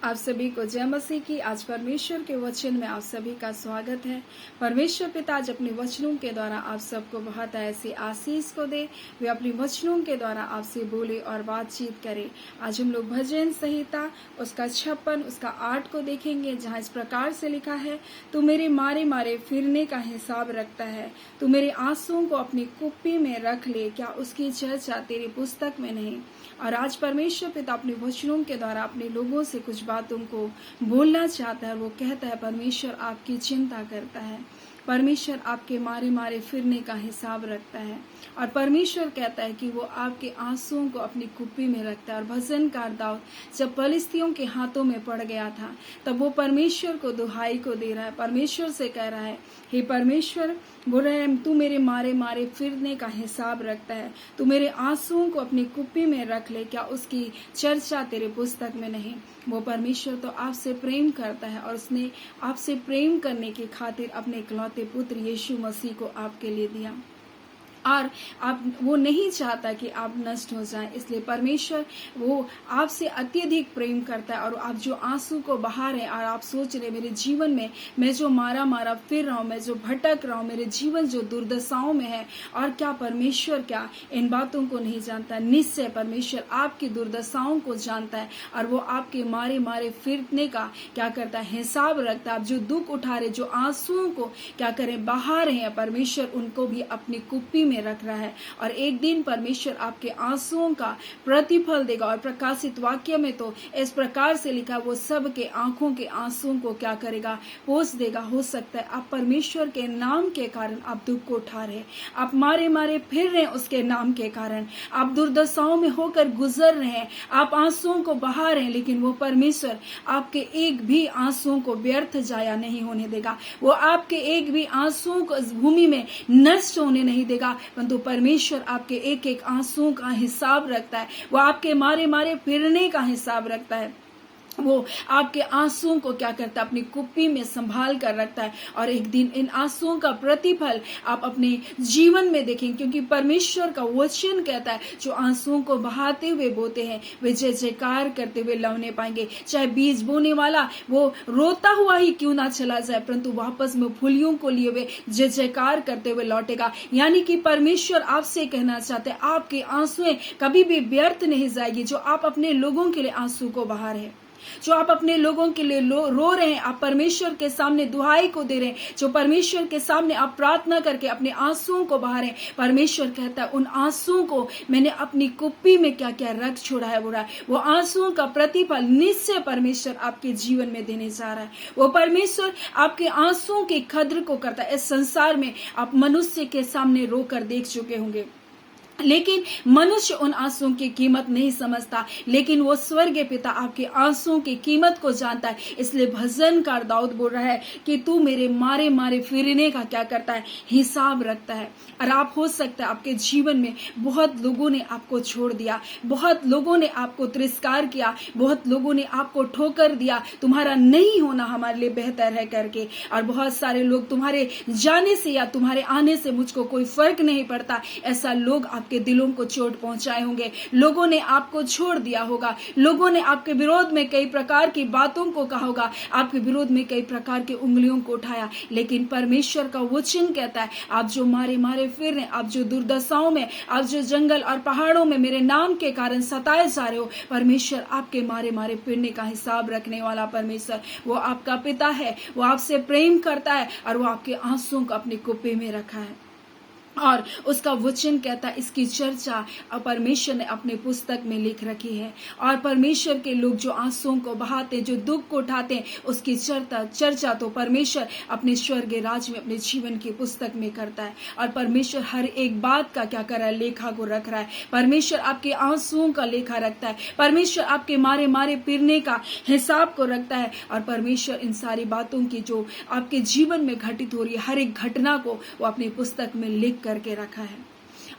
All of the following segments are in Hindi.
आप सभी को जय मसीह की। आज परमेश्वर के वचन में आप सभी का स्वागत है। परमेश्वर पिता आज अपने वचनों के द्वारा आप सबको बहुत ऐसी आशीष को दे, वे अपने वचनों के द्वारा आपसे बोले और बातचीत करे। आज हम लोग भजन संहिता उसका 56 उसका 8 को देखेंगे, जहाँ इस प्रकार से लिखा है, तू मेरे मारे मारे फिरने का हिसाब रखता है, तू मेरे आंसुओं को अपनी कुप्पी में रख ले, क्या उसकी चर्चा तेरी पुस्तक में नहीं। और आज परमेश्वर पिता अपने वचनों के द्वारा अपने लोगों से कुछ बातों को बोलना चाहता है। वो कहता है परमेश्वर आपकी चिंता करता है, परमेश्वर आपके मारे मारे फिरने का हिसाब रखता है, और परमेश्वर कहता है कि वो आपके आंसुओं को अपनी कुप्पी में रखता है। और भजनकार दाऊद जब फलिस्तियों के हाथों में पड़ गया था, तब वो परमेश्वर को दुहाई को दे रहा है, परमेश्वर से कह रहा है, हे परमेश्वर, बोल रहे हैं, तू मेरे मारे मारे फिरने का हिसाब रखता है, तू मेरे आंसुओं को अपनी कुप्पी में रख ले, क्या उसकी चर्चा तेरे पुस्तक में नहीं। वो परमेश्वर तो आपसे प्रेम करता है, और उसने आपसे प्रेम करने की खातिर अपने इकलौते पुत्र यीशु मसीह को आपके लिए दिया, और वो नहीं चाहता कि आप नष्ट हो जाएं। इसलिए परमेश्वर वो आपसे अत्यधिक प्रेम करता है। और आप जो आंसू को बहा रहे हैं और आप सोच रहे, मेरे जीवन में मैं जो मारा मारा फिर रहा हूं, मैं जो भटक रहा हूं, मेरे जीवन जो दुर्दशाओं में है, और क्या परमेश्वर क्या इन बातों को नहीं जानता। निश्चय परमेश्वर आपकी दुर्दशाओं को जानता है, और वो आपके मारे मारे फिरने का क्या करता है, हिसाब रखता है। आप जो दुख उठा रहे, जो आंसुओं को क्या करें बहा रहे हैं, परमेश्वर उनको भी अपनी कुप्पी में रख रहा है, और एक दिन परमेश्वर आपके आंसुओं का प्रतिफल देगा। और प्रकाशित वाक्य में तो इस प्रकार से लिखा, वो सब के आंखों के आंसुओं को क्या करेगा, पोंछ देगा। हो सकता है आप परमेश्वर के नाम के कारण आप दुख को उठा रहे, आप मारे मारे फिर रहे हैं, उसके नाम के कारण आप दुर्दशाओं में होकर गुजर रहे हैं, आप आंसुओं को बहा रहे हैं, लेकिन वो परमेश्वर आपके एक भी आंसुओं को व्यर्थ जाया नहीं होने देगा। वो आपके एक भी आंसुओं को इस भूमि में नष्ट होने नहीं देगा, परंतु परमेश्वर आपके एक एक आंसुओं का हिसाब रखता है। वो आपके मारे मारे फिरने का हिसाब रखता है। वो आपके आंसुओं को क्या करता है, अपनी कुप्पी में संभाल कर रखता है, और एक दिन इन आंसुओं का प्रतिफल आप अपने जीवन में देखेंगे। क्योंकि परमेश्वर का वचन कहता है, जो आंसुओं को बहाते हुए बोते हैं, वे जय जयकार करते हुए लौने पाएंगे। चाहे बीज बोने वाला वो रोता हुआ ही क्यों ना चला जाए, परंतु वापस में फूलियों को लिए हुए जय जयकार करते हुए लौटेगा। यानी कि परमेश्वर आपसे कहना चाहते हैं, आपके आंसुएं कभी भी व्यर्थ नहीं जाएगी। जो आप अपने लोगों के लिए आंसू को बहा रहे हैं, जो आप अपने लोगों के लिए रो रहे हैं, आप परमेश्वर के सामने दुहाई को दे रहे हैं, जो परमेश्वर के सामने आप प्रार्थना करके अपने आंसुओं को बहा रहे हैं, परमेश्वर कहता है, उन आंसुओं को मैंने अपनी कुप्पी में क्या क्या रख छोड़ा है। वो आंसुओं का प्रतिफल निश्चय परमेश्वर आपके जीवन में देने जा रहा है। वो परमेश्वर आपके आंसुओं की कद्र को करता है। इस संसार में आप मनुष्य के सामने रोकर देख चुके होंगे, लेकिन मनुष्य उन आंसुओं की कीमत नहीं समझता, लेकिन वो स्वर्गीय पिता आपके आंसुओं की कीमत को जानता है। इसलिए भजनकार दाऊद बोल रहा है कि तू मेरे मारे मारे फिरने का क्या करता है, हिसाब रखता है। और आप हो सकता है आपके जीवन में बहुत लोगों ने आपको छोड़ दिया, बहुत लोगों ने आपको तिरस्कार किया, बहुत लोगों ने आपको ठोकर दिया, तुम्हारा नहीं होना हमारे लिए बेहतर है करके। और बहुत सारे लोग तुम्हारे जाने से या तुम्हारे आने से मुझको कोई फर्क नहीं पड़ता, ऐसा लोग आपके दिलों को चोट पहुंचाए होंगे। लोगों ने आपको छोड़ दिया होगा, लोगों ने आपके विरोध में कई प्रकार की बातों को कहा होगा, आपके विरोध में कई प्रकार की उंगलियों को उठाया, लेकिन परमेश्वर का वचन कहता है, आप जो मारे मारे फिर रहे, आप जो दुर्दशाओं में, आप जो जंगल और पहाड़ों में मेरे नाम के कारण सताए जा रहे हो, परमेश्वर आपके मारे मारे फिरने का हिसाब रखने वाला परमेश्वर, वो आपका पिता है, वो आपसे प्रेम करता है, और वो आपके आंसुओं को अपनी कुप्पी में रखा है। और उसका वचन कहता है, इसकी चर्चा परमेश्वर ने अपने पुस्तक में लिख रखी है। और परमेश्वर के लोग जो आंसुओं को बहाते, जो दुख को उठाते हैं, उसकी चर्चा तो परमेश्वर अपने स्वर्गीय राज में अपने जीवन की पुस्तक में करता है। और परमेश्वर हर एक बात का क्या कर रहा है, लेखा को रख रहा है। परमेश्वर आपके आंसुओं का लेखा रखता है, परमेश्वर आपके मारे मारे फिरने का हिसाब को रखता है। और परमेश्वर इन सारी बातों की जो आपके जीवन में घटित हो रही है, हर एक घटना को वो अपनी पुस्तक में लिख करके रखा है।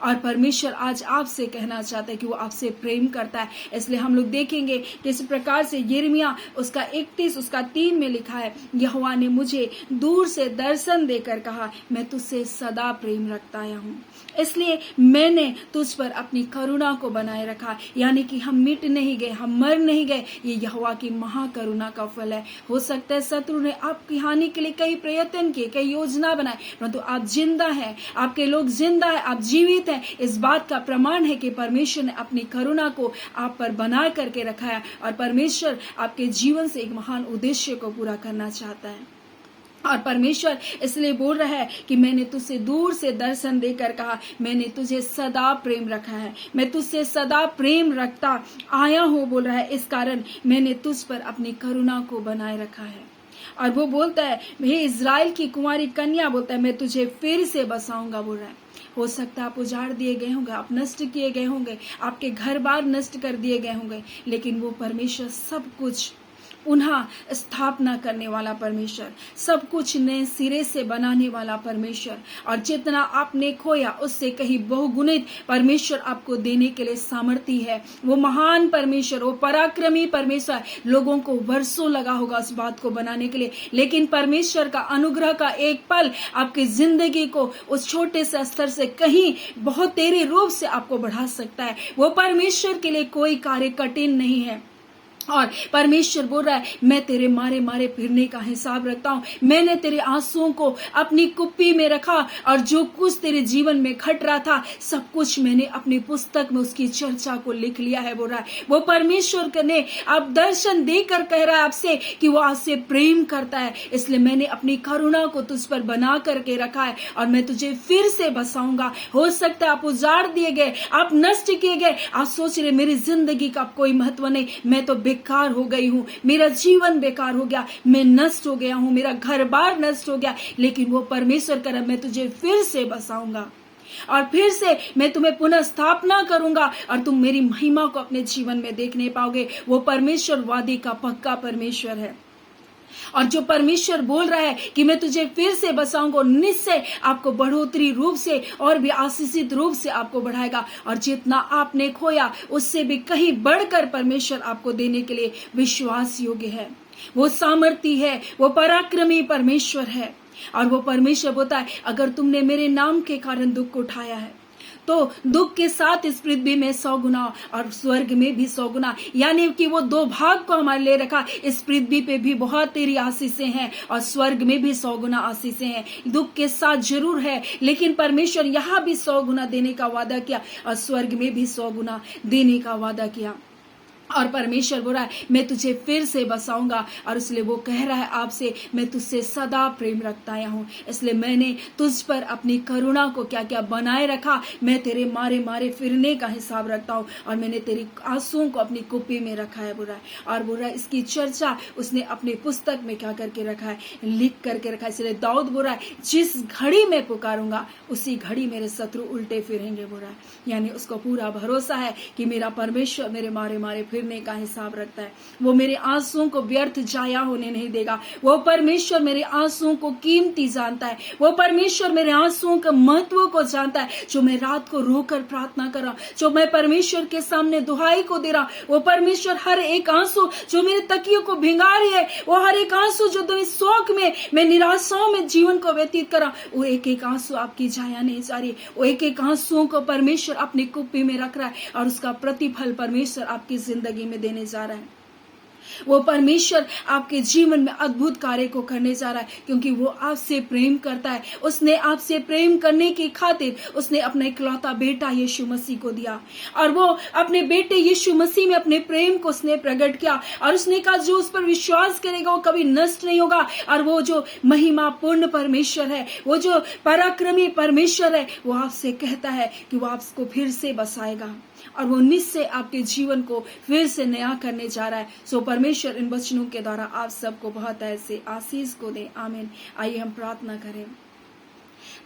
और परमेश्वर आज आपसे कहना चाहता है कि वो आपसे प्रेम करता है। इसलिए हम लोग देखेंगे किस प्रकार से यिर्मयाह उसका 31 उसका 3 में लिखा है, यहोवा ने मुझे दूर से दर्शन देकर कहा, मैं तुझसे सदा प्रेम रखता आया हूँ, इसलिए मैंने तुझ पर अपनी करुणा को बनाए रखा। यानी कि हम मिट नहीं गए, हम मर नहीं गए, ये यहोवा की महाकरुणा का फल है। हो सकता है शत्रु ने आपकी हानि के लिए कई प्रयत्न किए, कई योजना बनाए, परंतु आप जिंदा हैं, आपके लोग जिंदा है, आप जीवित हैं। इस बात का प्रमाण है कि परमेश्वर ने अपनी करुणा को आप पर बना करके रखा है और परमेश्वर आपके जीवन से एक महान उद्देश्य को पूरा करना चाहता है। और परमेश्वर इसलिए बोल रहा है कि मैंने तुझसे दूर से दर्शन देकर कहा, मैंने तुझे सदा प्रेम रखा है, मैं तुझसे सदा प्रेम रखता आया हूँ, बोल रहा है। इस कारण मैंने तुझ पर अपनी करुणा को बनाए रखा है। और वो बोलता है, हे इज़राइल की कुंवारी कन्या, बोलता है मैं तुझे फिर से बसाऊंगा, बोल रहा है। हो सकता है आप उजाड़ दिए गए होंगे, आप नष्ट किए गए होंगे, आपके घर बार नष्ट कर दिए गए होंगे, लेकिन वो परमेश्वर सब कुछ पुनः स्थापना करने वाला परमेश्वर, सब कुछ नए सिरे से बनाने वाला परमेश्वर, और जितना आपने खोया उससे कहीं बहुगुणित परमेश्वर आपको देने के लिए सामर्थ्य है। वो महान परमेश्वर, वो पराक्रमी परमेश्वर, लोगों को वर्षों लगा होगा उस बात को बनाने के लिए, लेकिन परमेश्वर का अनुग्रह का एक पल आपकी जिंदगी को उस छोटे से स्तर से कहीं बहुत तेरे रूप से आपको बढ़ा सकता है। वो परमेश्वर के लिए कोई कार्य कठिन नहीं है। और परमेश्वर बोल रहा है, मैं तेरे मारे मारे फिरने का हिसाब रखता हूँ, मैंने तेरे आंसुओं को अपनी कुप्पी में रखा, और जो कुछ तेरे जीवन में घट रहा था सब कुछ मैंने अपनी पुस्तक में उसकी चर्चा को लिख लिया है, बोल रहा है। वो परमेश्वर ने आप दर्शन देकर कह रहा है आपसे कि वो आपसे प्रेम करता है, इसलिए मैंने अपनी करुणा को तुझ पर बना करके रखा है और मैं तुझे फिर से बसाऊंगा। हो सकता है आप उजाड़ दिए गए, आप नष्ट किए गए, आप सोच रहे मेरी जिंदगी का कोई महत्व नहीं, मैं तो बेकार हो गई हूँ, मेरा जीवन बेकार हो गया, मैं नष्ट हो गया हूँ, मेरा घर बार नष्ट हो गया, लेकिन वो परमेश्वर कर मैं तुझे फिर से बसाऊंगा और फिर से मैं तुम्हें पुनः स्थापना करूंगा और तुम मेरी महिमा को अपने जीवन में देखने पाओगे। वो परमेश्वर वादी का पक्का परमेश्वर है, और जो परमेश्वर बोल रहा है कि मैं तुझे फिर से बसाऊंगा, निश्चय आपको बढ़ोतरी रूप से और भी आशीषित रूप से आपको बढ़ाएगा, और जितना आपने खोया उससे भी कहीं बढ़कर परमेश्वर आपको देने के लिए विश्वास योग्य है। वो सामर्थी है, वो पराक्रमी परमेश्वर है। और वो परमेश्वर बोलता है, अगर तुमने मेरे नाम के कारण दुख उठाया है तो दुख के साथ इस पृथ्वी में 100 गुना और स्वर्ग में भी 100 गुना, यानी कि वो 2 भाग को हमारे लिए रखा। इस पृथ्वी पे भी बहुत तेरी आशीषें हैं और स्वर्ग में भी 100 गुना आशीषें हैं। दुख के साथ जरूर है, लेकिन परमेश्वर यहाँ भी 100 गुना देने का वादा किया और स्वर्ग में भी 100 गुना देने का वादा किया। और परमेश्वर बोल रहा है, मैं तुझे फिर से बसाऊंगा, और इसलिए वो कह रहा है आपसे, मैं तुझसे सदा प्रेम रखता आया हूं, इसलिए मैंने तुझ पर अपनी करुणा को क्या क्या बनाए रखा। मैं तेरे मारे मारे फिरने का हिसाब रखता हूं और मैंने तेरी आंसुओं को अपनी कुप्पी में रखा है, बोल रहा है। और बोल रहा है इसकी चर्चा उसने अपनी पुस्तक में क्या करके रखा है, लिख करके रखा है। इसलिए दाऊद बोल रहा है, जिस घड़ी मैं पुकारूंगा उसी घड़ी मेरे शत्रु उल्टे फिरेंगे, बोल रहा है। यानी उसको पूरा भरोसा है कि मेरा परमेश्वर मेरे मारे मारे फिरने का हिसाब रखता है। वो मेरे आंसुओं को व्यर्थ जाया होने नहीं देगा। वो परमेश्वर मेरे आंसुओं को कीमती जानता है। वो परमेश्वर मेरे आंसुओं के महत्व को जानता है। जो मैं रात को रोकर प्रार्थना कर रहा हूं, जो मैं परमेश्वर के सामने दुहाई को दे रहा हूं, वो परमेश्वर हर एक आंसू जो मेरे तकियों को भिंगा रही है, वो हर एक आंसू जो तो इस शोक में, मैं निराशाओं में जीवन को व्यतीत कर रहा हूं, वो एक एक आंसू आपकी जाया नहीं जा रही। वो एक एक आंसुओं को परमेश्वर अपनी कुप्पी में रख रहा है और उसका प्रतिफल परमेश्वर आपकी जिंदगी में देने जा रहा है। वो परमेश्वर आपके जीवन में अद्भुत कार्य को करने जा रहा है, क्योंकि वो आपसे प्रेम करता है। उसने आपसे प्रेम करने की खातिर उसने अपना इकलौता बेटा यीशु मसीह को दिया, और वो अपने बेटे यीशु मसीह में अपने प्रेम को उसने प्रकट किया, और उसने कहा जो उस पर विश्वास करेगा वो कभी नष्ट नहीं होगा। और वो जो महिमा पूर्ण परमेश्वर है, वो जो पराक्रमी परमेश्वर है, वो आपसे कहता है कि वो आपको फिर से बसाएगा और वो निश्चय आपके जीवन को फिर से नया करने जा रहा है। सो परमेश्वर इन वचनों के द्वारा आप सबको बहुत ऐसे आशीष को दे। आमीन। आइए हम प्रार्थना करें।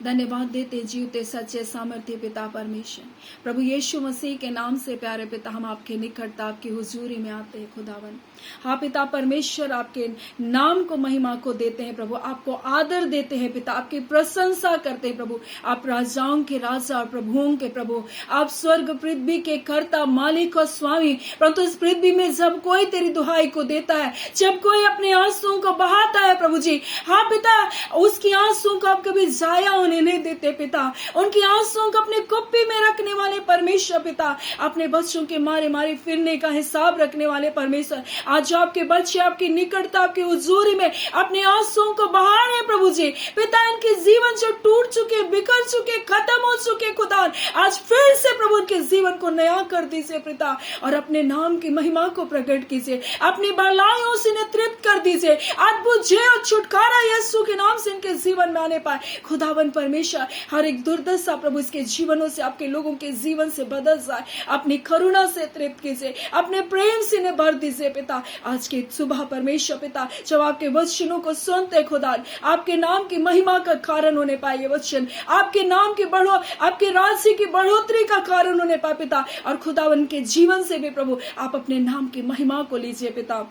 धन्यवाद देते जीवते सच्चे सामर्थ्य पिता परमेश्वर। प्रभु यीशु मसीह के नाम से प्यारे पिता हम आपके निकटता आपकी हुजूरी में आते हैं खुदावन। हाँ पिता परमेश्वर, आपके नाम को महिमा को देते हैं प्रभु, आपको आदर देते हैं पिता, आपकी प्रशंसा करते हैं प्रभु। आप राजाओं के राजा और प्रभुओं के प्रभु, आप स्वर्ग पृथ्वी के कर्ता मालिक और स्वामी। परंतु इस पृथ्वी में जब कोई तेरी दुहाई को देता है, जब कोई अपने आंसुओं को बहाता है प्रभु जी, हाँ पिता, उसकी आंसुओं को आप कभी जाया होने नहीं देते पिता। उनकी आंसुओं को अपने कुप्पी में रखने वाले परमेश्वर पिता, अपने बच्चों के मारे मारे फिरने का हिसाब रखने वाले परमेश्वर, आज आपके बच्चे आपकी निकटता आपकी हुजूरी में अपने आंसुओं को बहा रहे हैं प्रभु जी। पिता, इनके जीवन जो टूट चुके, बिखर चुके, खत्म हो चुके खुदा, आज फिर से प्रभु उनके जीवन को नया कर दीजिए पिता, और अपने नाम की महिमा को प्रकट कीजिए, अपनी भलाइयों से नेतृत्व कर दीजिए। अद्भुत जय और छुटकारा यीशु के नाम से इनके जीवन में आने पाए खुदावन परमेश्वर। हर एक दुर्दशा प्रभु इसके जीवनों से, आपके लोगों के जीवन से बदल जाए। अपनी करुणा से तृप्त कीजिए, अपने प्रेम से इन्हें भर दीजिए पिता। आज के सुबह परमेश्वर पिता, जब आपके वचनों को सुनते खुदा, आपके नाम की महिमा का कारण होने पाए ये वचन, आपके नाम की आपके राज्य की बढ़ोतरी का कारण होने पाए पिता। और खुदावन के जीवन से भी प्रभु आप अपने नाम की महिमा को लीजिए पिता।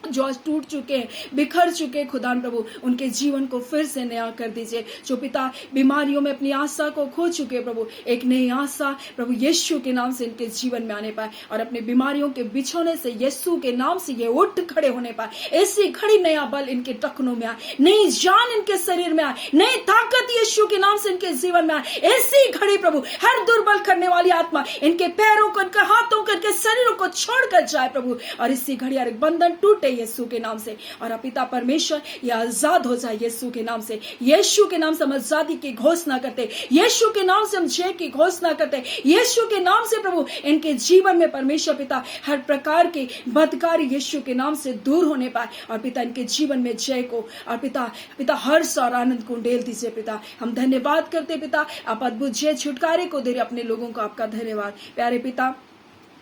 जो आज टूट चुके हैं, बिखर चुके खुदान प्रभु, उनके जीवन को फिर से नया कर दीजिए। जो पिता बीमारियों में अपनी आशा को खो चुके प्रभु, एक नई आशा प्रभु यीशु के नाम से इनके जीवन में आने पाए, और अपने बीमारियों के बिछोने से यीशु के नाम से ये उठ खड़े होने पाए। ऐसी खड़ी नया बल इनके टखनों में आए, नई जान इनके शरीर में आए, नई ताकत यीशु के नाम से इनके जीवन में आए। ऐसी खड़ी प्रभु हर दुर्बल करने वाली आत्मा इनके पैरों को, इनके हाथों को, इनके शरीरों को छोड़कर जाए प्रभु, और इसी घड़ी हर एक बंधन टूटे यीशु के नाम से। और पिता परमेश्वर ये आजाद हो जाए यीशु के नाम से। यीशु के नाम से हम आजादी की घोषणा करते, यीशु के नाम से हम जय की घोषणा करते, यीशु के नाम से प्रभु इनके जीवन में परमेश्वर पिता हर प्रकार के बदकारी यीशु के नाम से दूर होने पाए, और पिता इनके जीवन में जय को, और पिता हर्ष और आनंद को उंडेल दीजिए पिता। हम धन्यवाद करते पिता, आप अद्भुत जय छुटकारे को दे रहे अपने लोगों को, आपका धन्यवाद। प्यारे पिता,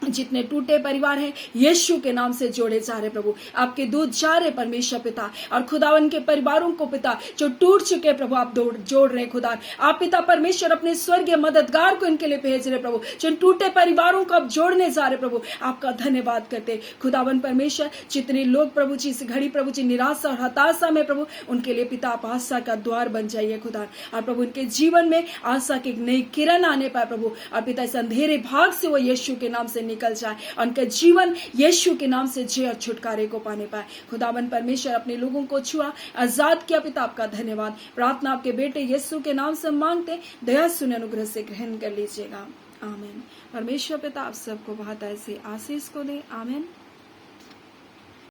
जितने टूटे परिवार हैं यीशु के नाम से जोड़े जा रहे प्रभु, आपके दूध जा रहे परमेश्वर पिता, और खुदावन के परिवारों को पिता जो टूट चुके प्रभु आप जोड़ रहे खुदा। आप पिता परमेश्वर अपने स्वर्गीय मददगार को इनके लिए भेज रहे प्रभु, जिन टूटे परिवारों को आप जोड़ने जा रहे प्रभु, आपका धन्यवाद करते खुदावन परमेश्वर। जितने लोग प्रभु जी इस घड़ी प्रभु जी निराशा और हताशा में प्रभु, उनके लिए पिता आप आशा का द्वार बन जाइए खुदा, और प्रभु उनके जीवन में आशा की नई किरण आने पाए प्रभु, और पिता इस अंधेरे भाग से वो यीशु के नाम से निकल जाए, उनका जीवन यीशु के नाम से जय और छुटकारे को पाने पाए। खुदावन परमेश्वर अपने लोगों को छुआ, आजाद किया पिता, आपका धन्यवाद। प्रार्थना आपके बेटे यीशु के नाम से मांगते, दया सुन अनुग्रह से ग्रहण कर लीजिएगा, आमीन। परमेश्वर पिता आप सबको बहुत ऐसी आशीष को दे, आमीन।